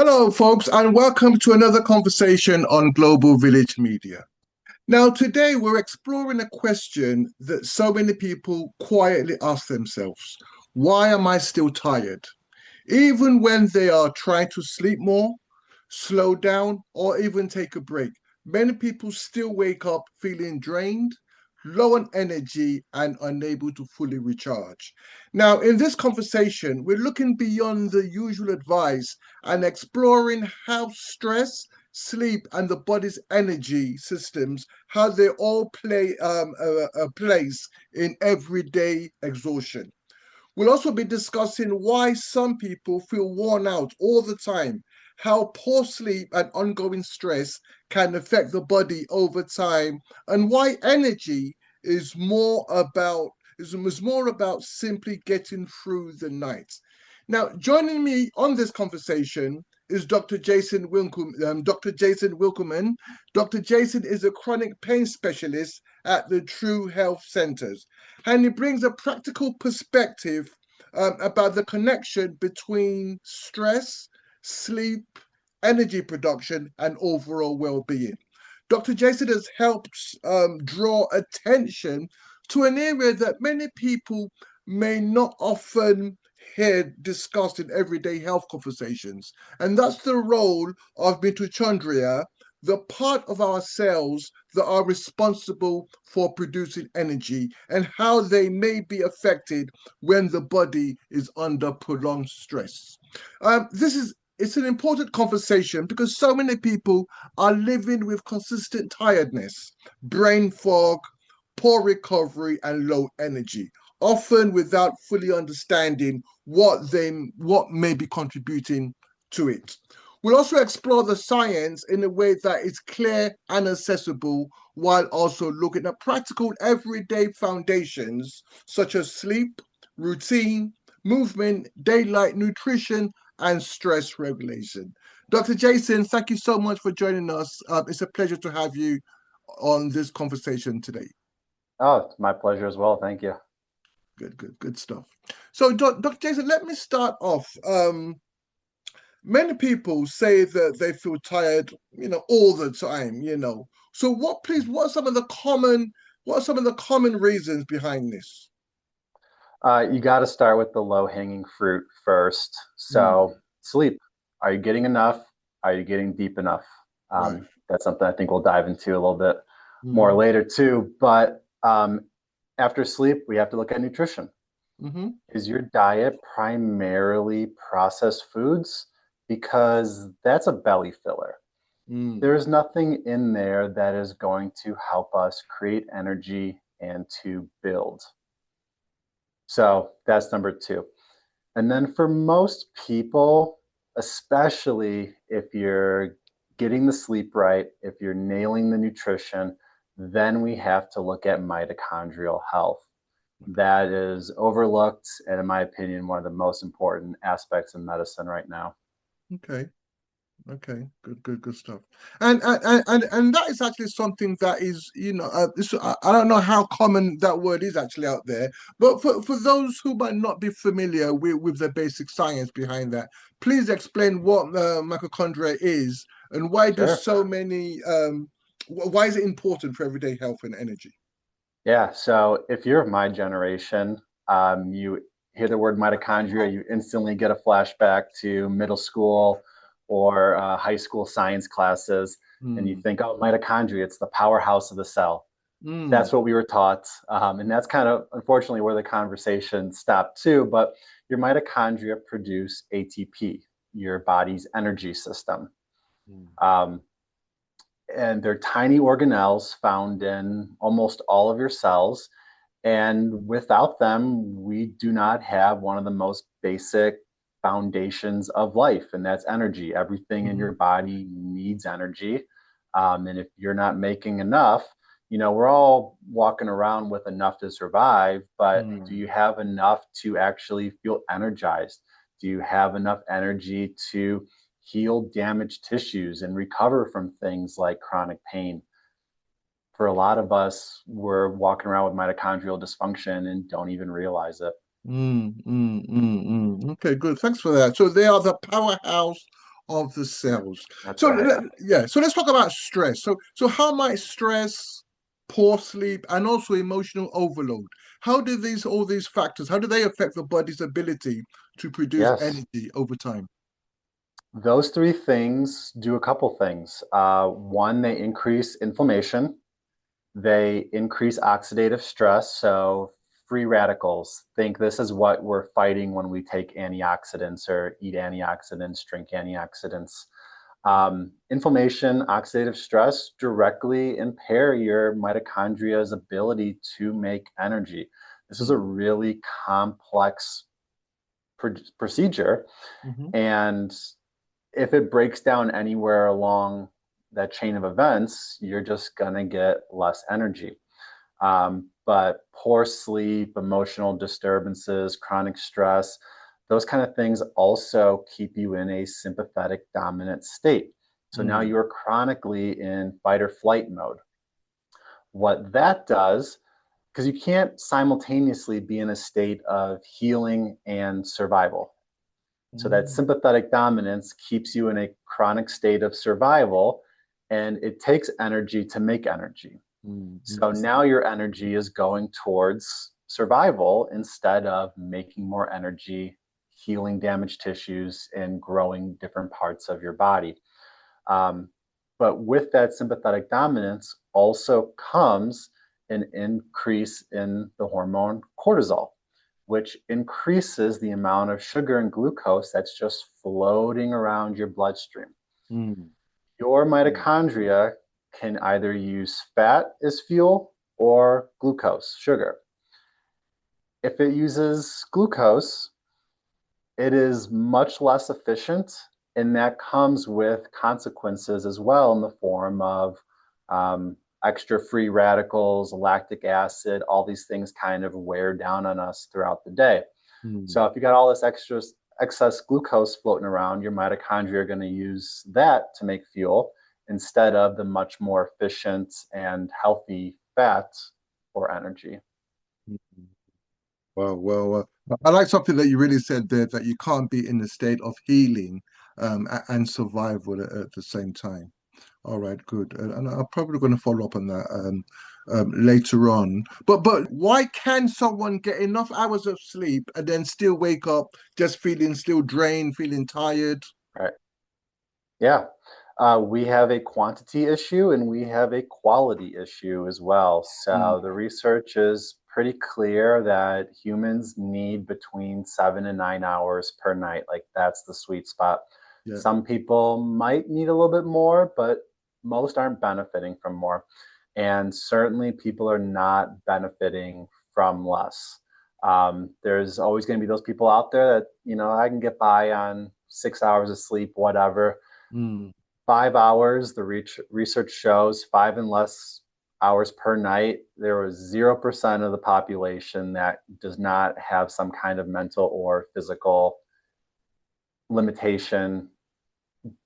Hello, folks, and welcome to another conversation on Global Village Media. Now, today we're exploring a question that so many people quietly ask themselves. Why am I still tired? Even when they are trying to sleep more, slow down, or even take a break, many people still wake up feeling drained, low on energy, and unable to fully recharge. Now, in this conversation, we're looking beyond the usual advice and exploring how stress, sleep, and the body's energy systems, how they all play a place in everyday exhaustion. We'll also be discussing why some people feel worn out all the time, how poor sleep and ongoing stress can affect the body over time, and why energy is more about is more about simply getting through the night. Now, joining me on this conversation is Dr. Jason Winkelmann. Dr. Jason is a chronic pain specialist at the True Health Centers, and he brings a practical perspective about the connection between stress, sleep, energy production, and overall well-being. Dr. Jason has helped draw attention to an area that many people may not often hear discussed in everyday health conversations, and that's the role of mitochondria, the part of our cells that are responsible for producing energy, and how they may be affected when the body is under prolonged stress. This is it's an important conversation because so many people are living with consistent tiredness, brain fog, poor recovery, and low energy, often without fully understanding what may be contributing to it. We'll also explore the science in a way that is clear and accessible while also looking at practical everyday foundations such as sleep, routine, movement, daylight nutrition, and stress regulation. Dr. Jason, thank you so much for joining us. It's a pleasure to have you on this conversation today. Oh, it's my pleasure as well. Thank you. Good stuff. So, Dr. Jason, let me start off. Many people say that they feel tired, all the time. So, what are some of the common reasons behind this? You got to start with the low-hanging fruit first. Mm, So, sleep. Are you getting enough? Are you getting deep enough? right. That's something I think we'll dive into a little bit more Mm-hmm. later too. But after sleep, we have to look at nutrition. Mm-hmm. Is your diet primarily processed foods? Because that's a belly filler. Mm, There's nothing in there that is going to help us create energy and to build. So that's number two. And then for most people, especially if you're getting the sleep right, if you're nailing the nutrition, then we have to look at mitochondrial health. That is overlooked, and in my opinion, one of the most important aspects in medicine right now. okay. Okay, good stuff. And that is actually something that is, I don't know how common that word is actually out there, but for those who might not be familiar with the basic science behind that, please explain what mitochondria is and Sure. why is it important for everyday health and energy? Yeah. So if you're of my generation, you hear the word mitochondria, you instantly get a flashback to middle school or high school science classes, and you Mm, think, oh, mitochondria, it's the powerhouse of the cell. mm, That's what we were taught. And that's kind of unfortunately where the conversation stopped too. But your mitochondria produce ATP, your body's energy system. mm, Um, and they're tiny organelles found in almost all of your cells. And without them, we do not have one of the most basic foundations of life, and that's energy. Everything in mhm, your body needs energy. And if you're not making enough, we're all walking around with enough to survive, but do mm, you have enough to actually feel energized? Do you have enough energy to heal damaged tissues and recover from things like chronic pain? For a lot of us, we're walking around with mitochondrial dysfunction and don't even realize it. Okay, good. Thanks for that. So they are the powerhouse of the cells. That's So right. yeah, so let's talk about stress. So how might stress, poor sleep, and also emotional overload, how do all these factors, how do they affect the body's ability to produce Yes. energy over time? Those three things do a couple things. One, they increase inflammation. They increase oxidative stress. So, free radicals. Think this is what we're fighting when we take antioxidants or eat antioxidants, drink antioxidants. Inflammation, oxidative stress directly impair your mitochondria's ability to make energy. This is a Mm. really complex procedure. Mhm. And if it breaks down anywhere along that chain of events, you're just going to get less energy. But poor sleep, emotional disturbances, chronic stress, those kind of things also keep you in a sympathetic dominant state. So now Mm. you're chronically in fight or flight mode. What that does, because you can't simultaneously be in a state of healing and survival. So that Mm. sympathetic dominance keeps you in a chronic state of survival, and it takes energy to make energy. Mm. So now your energy is going towards survival instead of making more energy, healing damaged tissues, and growing different parts of your body. Um, but with that sympathetic dominance also comes an increase in the hormone cortisol, which increases the amount of sugar and glucose that's just floating around your bloodstream. Mm. Your Mm. mitochondria can either use fat as fuel or glucose, sugar. If it uses glucose, it is much less efficient, and that comes with consequences as well in the form of extra free radicals, lactic acid, all these things kind of wear down on us throughout the day. Mm. So if you got all this extra excess glucose floating around, your mitochondria are going to use that to make fuel instead of the much more efficient and healthy fat for energy. Mm. I like something that you really said there, that you can't be in a state of healing and survival at the same time. All right, good. And I'm probably going to follow up on that later on. But why can someone get enough hours of sleep and then still wake up just feeling still drained, feeling tired? Right. Yeah. We have a quantity issue and we have a quality issue as well. Mm. So the research is pretty clear that humans need between 7 and 9 hours per night. Like that's the sweet spot. Yeah. Some people might need a little bit more, but most aren't benefiting from more. And certainly people are not benefiting from less. There's always going to be those people out there that, I can get by on 6 hours of sleep, whatever. Mm. 5 hours, the research shows 5 and less hours per night. There was 0% of the population that does not have some kind of mental or physical limitation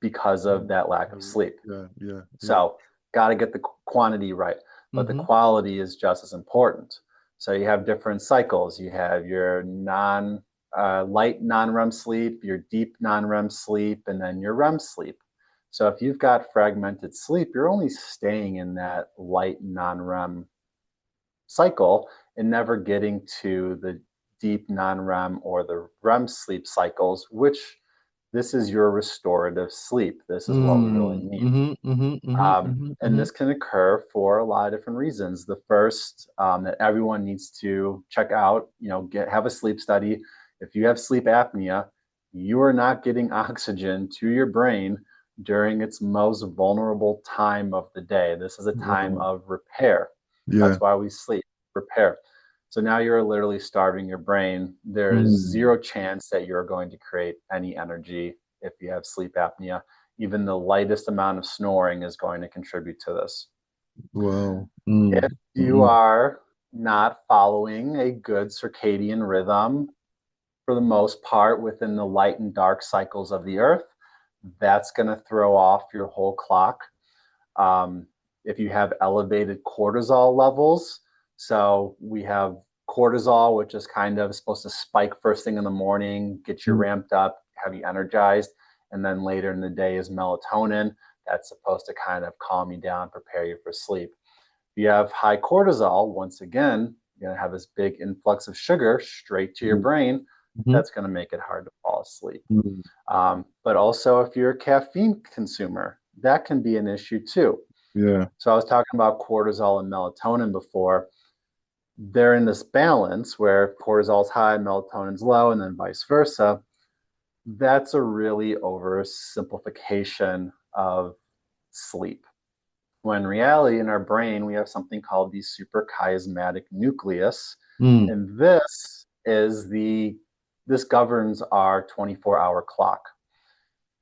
because of Mm. that lack of sleep. Yeah, yeah, yeah. So, got to get the quantity right, but the Mm-hmm. quality is just as important. So, you have different cycles. You have your light non-REM sleep, your deep non-REM sleep, and then your REM sleep. So, if you've got fragmented sleep, you're only staying in that light non-REM cycle and never getting to the deep non-REM or the REM sleep cycles, which this is your restorative sleep. This is what we really Mm. need. Mm-hmm, mm-hmm, mm-hmm, mm-hmm, And mm-hmm. this can occur for a lot of different reasons. The first that everyone needs to check out, have a sleep study. If you have sleep apnea, you are not getting oxygen to your brain during its most vulnerable time of the day. This is a time Wow. of repair. Yeah. That's why we sleep, repair. So now you're literally starving your brain. There is Mm. zero chance that you're going to create any energy if you have sleep apnea. Even the lightest amount of snoring is going to contribute to this. Wow. Mm. If you Mm. are not following a good circadian rhythm, for the most part, within the light and dark cycles of the earth, that's going to throw off your whole clock. Um, if you have elevated cortisol levels, so we have cortisol, which is kind of supposed to spike first thing in the morning, get you Mm. ramped up, have you energized. And then later in the day is melatonin. That's supposed to kind of calm you down, prepare you for sleep. If you have high cortisol, once again, you're going to have this big influx of sugar straight to your brain. Mm-hmm. That's going to make it hard to fall asleep. Mm-hmm. But also, if you're a caffeine consumer, that can be an issue too. Yeah. So I was talking about cortisol and melatonin before. They're in this balance where cortisol's high, melatonin's low, and then vice versa. That's a really oversimplification of sleep. When in reality, in our brain, we have something called the suprachiasmatic nucleus, Mm. and this governs our 24-hour clock.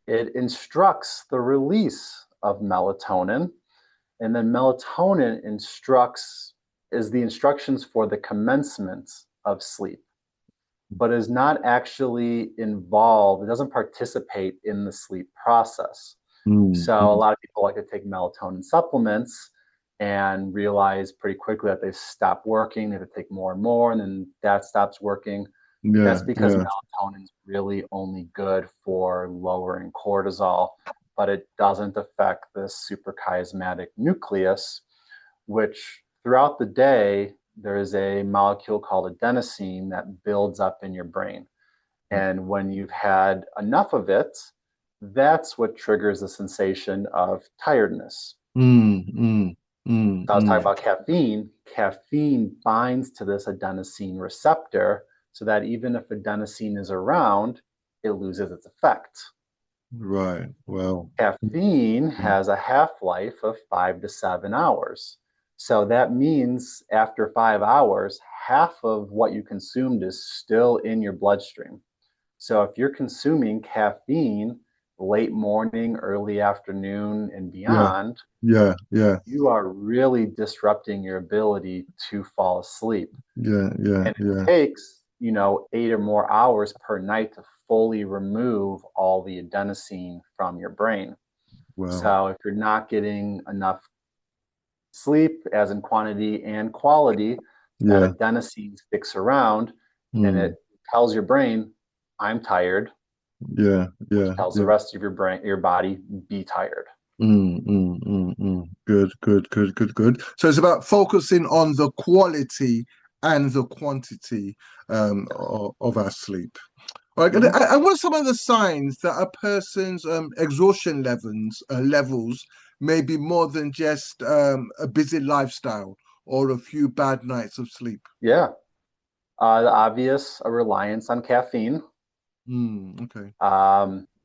It instructs the release of melatonin, and then melatonin is the instructions for the commencement of sleep, but is not actually involved. It doesn't participate in the sleep process. Mm. So a Mm. lot of people like to take melatonin supplements and realize pretty quickly that they stop working. They have to take more and more, and then that stops working. Yeah. That's because Yeah. melatonin is really only good for lowering cortisol, but it doesn't affect the suprachiasmatic nucleus, which throughout the day, there is a molecule called adenosine that builds up in your brain. And when you've had enough of it, that's what triggers the sensation of tiredness. Mm. Mm. Mm. So I was talking Mm. about caffeine. Caffeine binds to this adenosine receptor so that even if adenosine is around, it loses its effect. Right. Well. Caffeine Mm. has a half-life of 5 to 7 hours. So that means after 5 hours, half of what you consumed is still in your bloodstream. So if you're consuming caffeine late morning, early afternoon, and Yeah. beyond, Yeah. Yeah. you are really disrupting your ability to fall asleep. Yeah. Yeah. And it Yeah. takes, 8 or more hours per night to fully remove all the adenosine from your brain. Well. So if you're not getting enough sleep, as in quantity and quality, that Yeah. adenosine sticks around and Mm. it tells your brain, I'm tired, Yeah. which Yeah. tells the Yeah. rest of your body, be tired. Mm, mm, mm, mm. Good, good, good, good, good. So it's about focusing on the quality and the quantity of our sleep. All right, Mhm. and what are some of the signs that a person's exhaustion levels may be more than just a busy lifestyle or a few bad nights of sleep? Yeah. The obvious, a reliance on caffeine, Okay.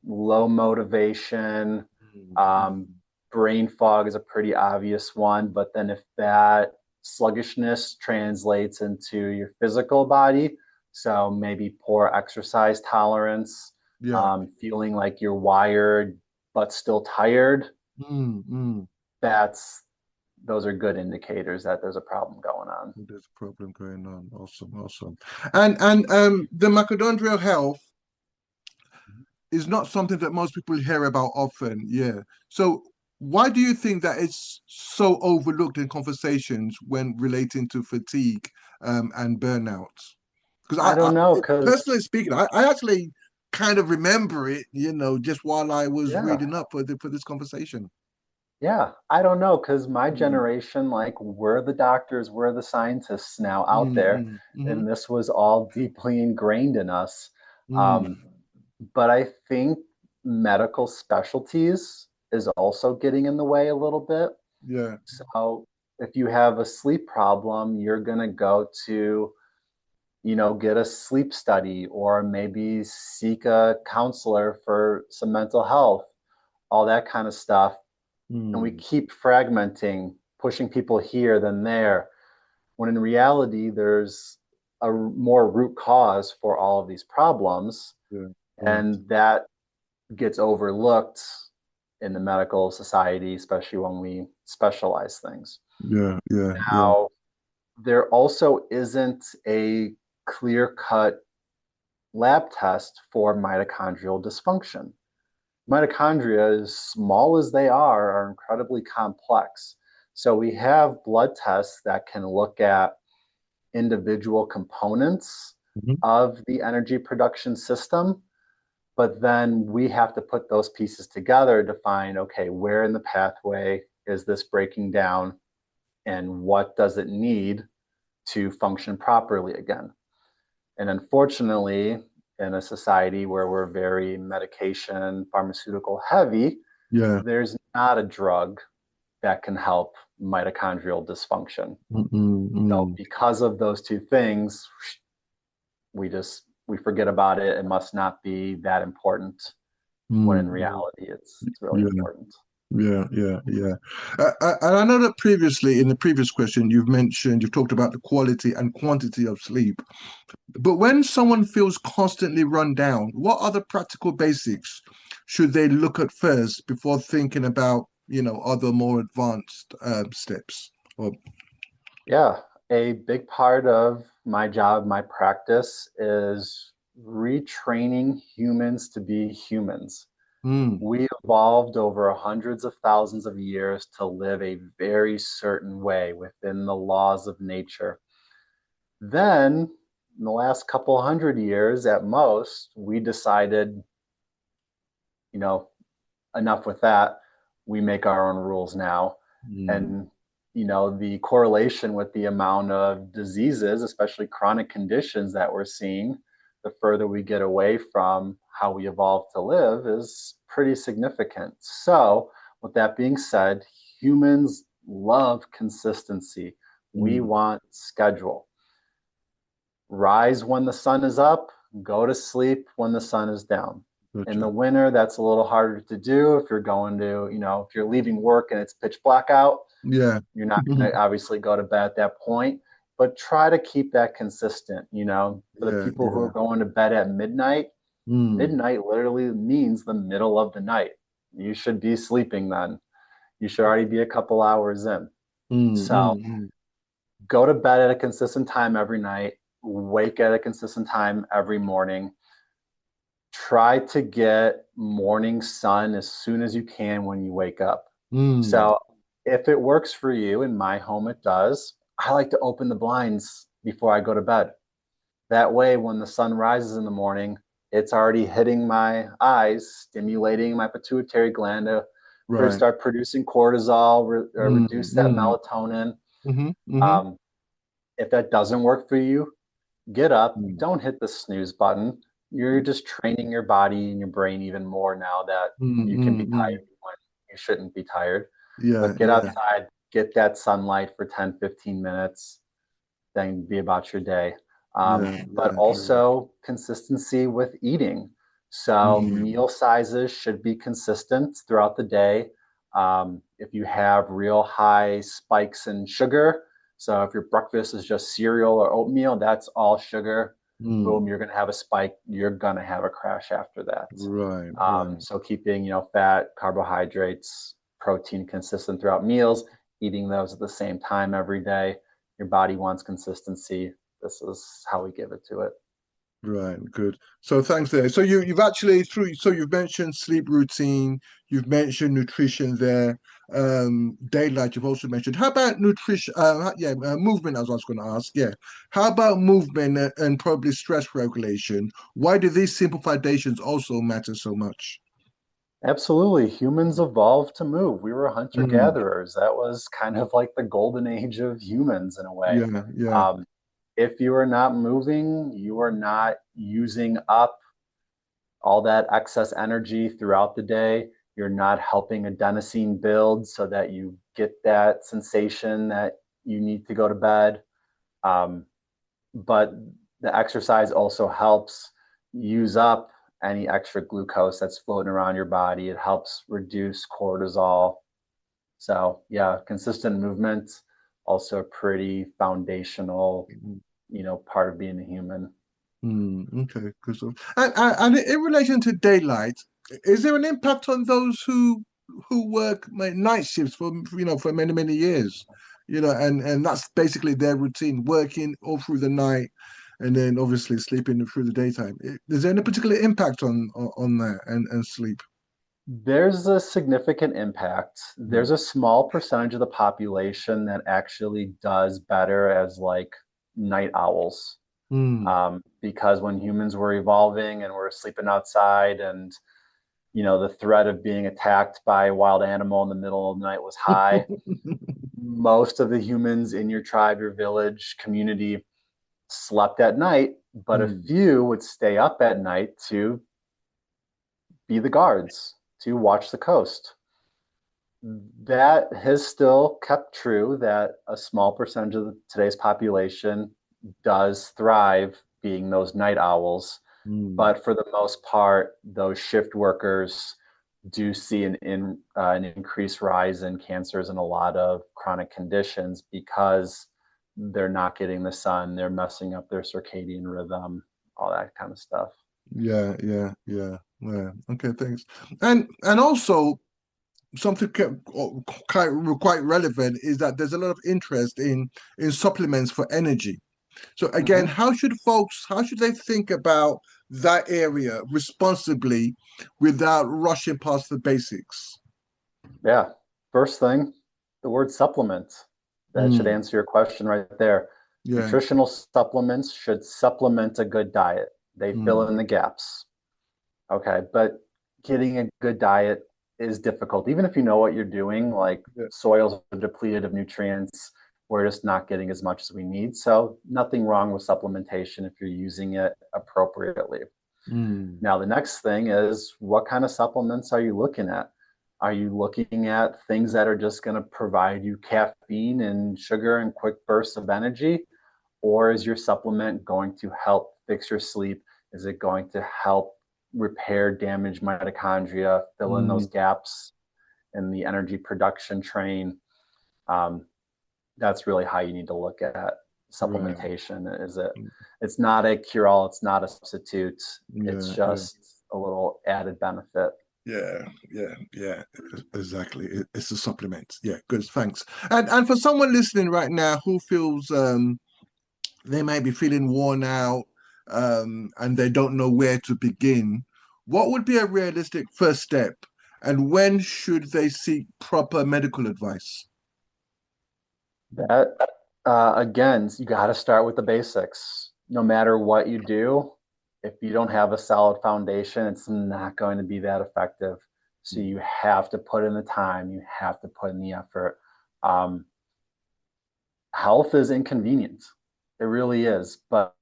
low motivation, Mm, um, mm. brain fog is a pretty obvious one. But then if that sluggishness translates into your physical body, so maybe poor exercise tolerance, Yeah. feeling like you're wired but still tired, Mm, mm. that's those are good indicators that there's a problem going on. There's a problem going on. Awesome, awesome. And the mitochondrial health is not something that most people hear about often. Yeah. So why do you think that it's so overlooked in conversations when relating to fatigue and burnout? Because I don't know, personally because speaking, I actually kind of remember it, just while I was yeah, reading up for this conversation. yeah, I don't know, because my Mm, generation, like, we're the doctors, we're the scientists now out mm, there, mm, mm-hmm, and this was all deeply ingrained in us. Um, mm, but I think medical specialties is also getting in the way a little bit. yeah. So if you have a sleep problem, you're going to go to, get a sleep study or maybe seek a counselor for some mental health, all that kind of stuff. And we Mm, keep fragmenting, pushing people here than there, when in reality, there's a more root cause for all of these problems. yeah. Yeah. And that gets overlooked in the medical society, especially when we specialize things. Yeah. Yeah. Yeah. Now, there also isn't a clear cut lab test for mitochondrial dysfunction. Mitochondria, as small as they are incredibly complex. So we have blood tests that can look at individual components Mhm. of the energy production system, But then we have to put those pieces together to find, okay, where in the pathway is this breaking down and what does it need to function properly again? And unfortunately, in a society where we're very medication, pharmaceutical heavy, Yeah. there's not a drug that can help mitochondrial dysfunction. So Mm-mm. because of those two things, we forget about it. It must not be that important when in Mm. reality it's really Yeah. important. Yeah. And I know that previously, in the previous question, you've talked about the quality and quantity of sleep. But when someone feels constantly run down, what other practical basics should they look at first before thinking about, other more advanced steps? Or, Yeah, a big part of my job, my practice is retraining humans to be humans. mm, We evolved over hundreds of thousands of years to live a very certain way within the laws of nature. Then, in the last couple hundred years at most, we decided, you know, enough with that. We make our own rules now. mm, And, the correlation with the amount of diseases, especially chronic conditions that we're seeing, the further we get away from how we evolved to live is pretty significant. So, with that being said, humans love consistency. We mm, want schedule. Rise when the sun is up, go to sleep when the sun is down. In the gotcha. winter, that's a little harder to do if you're going to, if you're leaving work and it's pitch black out, Yeah. you're not going to obviously go to bed at that point, but try to keep that consistent. For the Yeah, people who are yeah. going to bed at midnight, Mm, midnight literally means the middle of the night. You should be sleeping then. You should already be a couple hours in. mm, So mm, mm. go to bed at a consistent time every night, wake at a consistent time every morning. Try to get morning sun as soon as you can when you wake up. Mm, So if it works for you, in my home it does, I like to open the blinds before I go to bed. That way, when the sun rises in the morning, it's already hitting my eyes, stimulating my pituitary gland to right. start producing cortisol, Mm, reduce that mm, melatonin. mm-hmm, mm-hmm, Um, if that doesn't work for you, get up, mm, don't hit the snooze button. You're just training your body and your brain even more now that mm, you can be mm, mm. tired when you shouldn't be tired. Yeah, But get yeah, outside, get that sunlight for 10, 15 minutes, then be about your day. But yeah. also consistency with eating. So Mm, meal sizes should be consistent throughout the day. If you have real high spikes in sugar, so if your breakfast is just cereal or oatmeal, that's all sugar. mm. Boom, you're going to have a spike. You're going to have a crash after that. Right. So keeping, fat, carbohydrates, protein consistent throughout meals, eating those at the same time every day. Your body wants consistency. This is how we give it to it. Right, good. So thanks there. So you've actually you've mentioned sleep routine, you've mentioned nutrition there, daylight you've also mentioned. How about nutrition? Movement, as I was going to ask. Yeah. How about movement and probably stress regulation? Why do these simple foundations also matter so much? Absolutely. Humans evolved to move. We were hunter Mm, gatherers. That was kind of like the golden age of humans in a way. yeah. Um, if you are not moving, you are not using up all that excess energy throughout the day. You're not helping adenosine build so that you get that sensation that you need to go to bed. Um, but the exercise also helps use up any extra glucose that's floating around your body. It helps reduce cortisol. So, yeah, consistent movement also a pretty foundational, part of being a human. Okay, good stuff. And in relation to daylight, is there an impact on those who work night shifts for many years, and that's basically their routine, working all through the night, and then obviously sleeping through the daytime. Is there any particular impact on that and sleep? There's a significant impact. Mm, There's a small percentage of the population that actually does better as like night owls. Mm. Because when humans were evolving and were sleeping outside, and the threat of being attacked by a wild animal in the middle of the night was high, most of the humans in your tribe, your village, community slept at night, but a Mm. few would stay up at night to be the guards, to watch the coast. That has still kept true, that a small percentage of today's population does thrive being those night owls. Mm. But for the most part, those shift workers do see an increased rise in cancers and a lot of chronic conditions because they're not getting the sun, they're messing up their circadian rhythm, all that kind of stuff. Yeah, yeah, yeah, yeah. Okay, thanks. And also something quite relevant is that there's a lot of interest in supplements for energy. So again, Mm-hmm. how should they think about that area responsibly without rushing past the basics? Yeah. First thing, the word supplement. That should Mm. answer your question right there. Yeah. Nutritional supplements should supplement a good diet. They fill Mm. in the gaps. Okay. But getting a good diet is difficult. Even if you know what you're doing, like Yeah. soils are depleted of nutrients, we're just not getting as much as we need. So, nothing wrong with supplementation if you're using it appropriately. Mm. Now, the next thing is, what kind of supplements are you looking at? Are you looking at things that are just going to provide you caffeine and sugar and quick bursts of energy? Or is your supplement going to help fix your sleep? Is it going to help repair damaged mitochondria, fill in those Mm. gaps in the energy production train? Um, that's really how you need to look at Right. supplementation. It's not a cure all, it's not a substitute, it's Yeah, yeah. just a little added benefit. Yeah, yeah, yeah, exactly. It's a supplement. Yeah, good. Thanks. And for someone listening right now who feels they might be feeling worn out and they don't know where to begin, what would be a realistic first step? And when should they seek proper medical advice? That again, you got to start with the basics. No matter what you do, if you don't have a solid foundation, it's not going to be that effective. So you have to put in the time, you have to put in the effort. Um, Health is inconvenient. It really is, but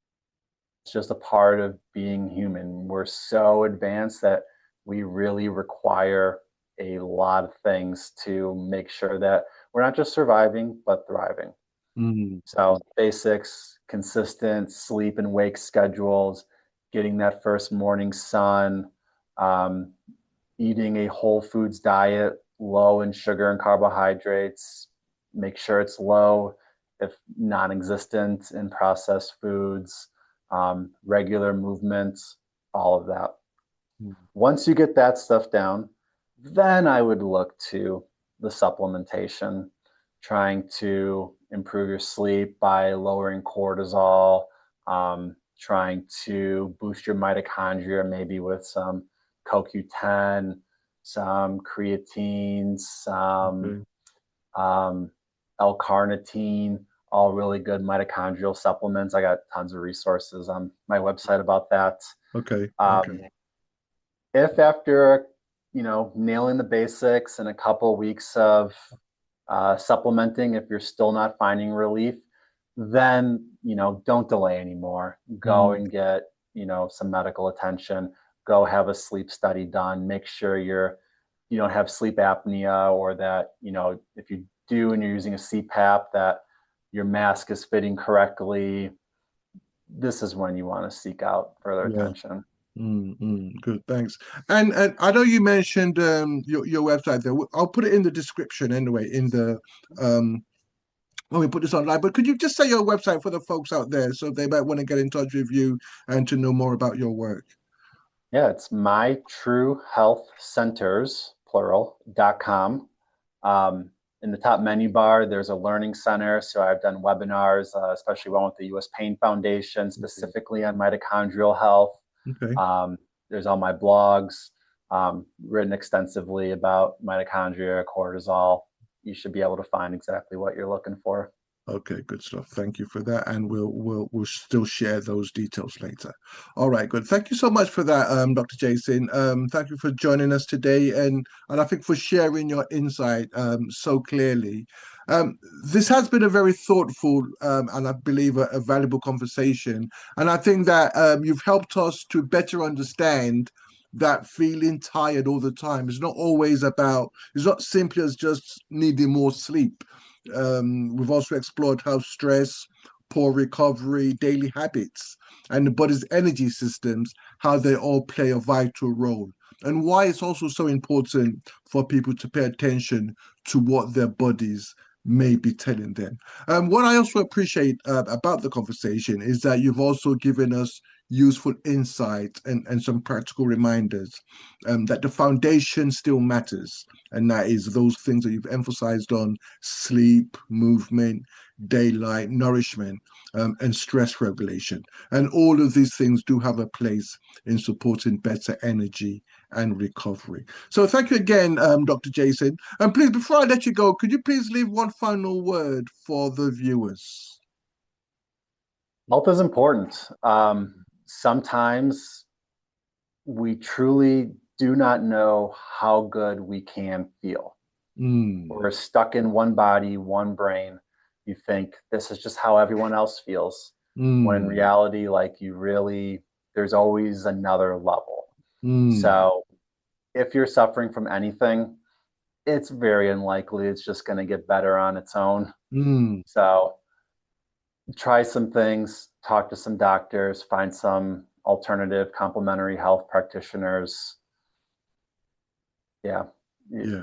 it's just a part of being human. We're so advanced that we really require a lot of things to make sure that we're not just surviving, but thriving. Mm. So, basics, consistent sleep and wake schedules, getting that first morning sun, um, eating a whole foods diet, low in sugar and carbohydrates, make sure it's low, if non existent, in processed foods, regular movement, all of that. Mm. Once you get that stuff down, then I would look to the supplementation, trying to improve your sleep by lowering cortisol, trying to boost your mitochondria, maybe with some CoQ10, some creatine, some Okay. um, L-carnitine, all really good mitochondrial supplements. I got tons of resources on my website about that. Okay. Okay. Um, if after nailing the basics and a couple weeks of supplementing, if you're still not finding relief, then don't delay anymore. Go Mm. and get some medical attention. Go have a sleep study done. Make sure you don't have sleep apnea, or that if you do and you're using a CPAP, that your mask is fitting correctly. This is when you want to seek out further Yeah. attention. Good, thanks. And I know you mentioned your website there. I'll put it in the description anyway, in the when we put this online. But could you just say your website for the folks out there so they might want to get in touch with you and to know more about your work? Yeah, it's mytruehealthcenters, plural.com. In the top menu bar, there's a learning center. So I've done webinars, especially one with the US Pain Foundation, Okay. specifically on mitochondrial health. Okay. Um, there's all my blogs, written extensively about mitochondria, cortisol. You should be able to find exactly what you're looking for. Okay, good stuff. Thank you for that, and we'll still share those details later. All right, good. Thank you so much for that, Dr. Jason. Thank you for joining us today, and I think for sharing your insight so clearly. This has been a very thoughtful and I believe a valuable conversation, and I think that you've helped us to better understand that feeling tired all the time is not always about. It's not simply as just needing more sleep. We've also explored how stress, poor recovery, daily habits, and the body's energy systems, how they all play a vital role, and why it's also so important for people to pay attention to what their bodies may be telling them. What I also appreciate about the conversation is that you've also given us useful insight and some practical reminders that the foundation still matters, and that is those things that you've emphasized on: sleep, movement, daylight, nourishment, and stress regulation. And all of these things do have a place in supporting better energy and recovery. So thank you again, Dr. Jason. And please, before I let you go, could you please leave one final word for the viewers? Health is important. Sometimes we truly do not know how good we can feel. We're stuck in one body, one brain. You think this is just how everyone else feels. When in reality, like there's always another level. So if you're suffering from anything, it's very unlikely it's just going to get better on its own. So try some things, talk to some doctors, find some alternative complementary health practitioners. Yeah, Yeah.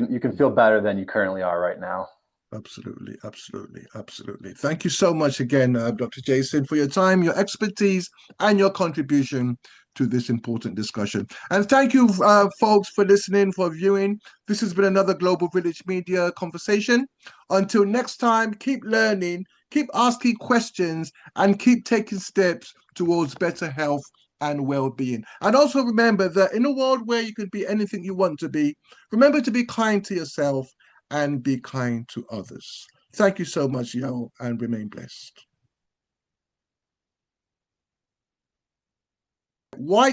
you can feel better than you currently are right now. Absolutely, absolutely, absolutely. Thank you so much again, Dr. Jason, for your time, your expertise, and your contribution to this important discussion. And thank you, folks, for listening, for viewing. This has been another Global Village Media conversation. Until next time, keep learning, keep asking questions, and keep taking steps towards better health and well-being. And also remember that in a world where you could be anything you want to be, remember to be kind to yourself and be kind to others. Thank you so much, y'all, and remain blessed. Why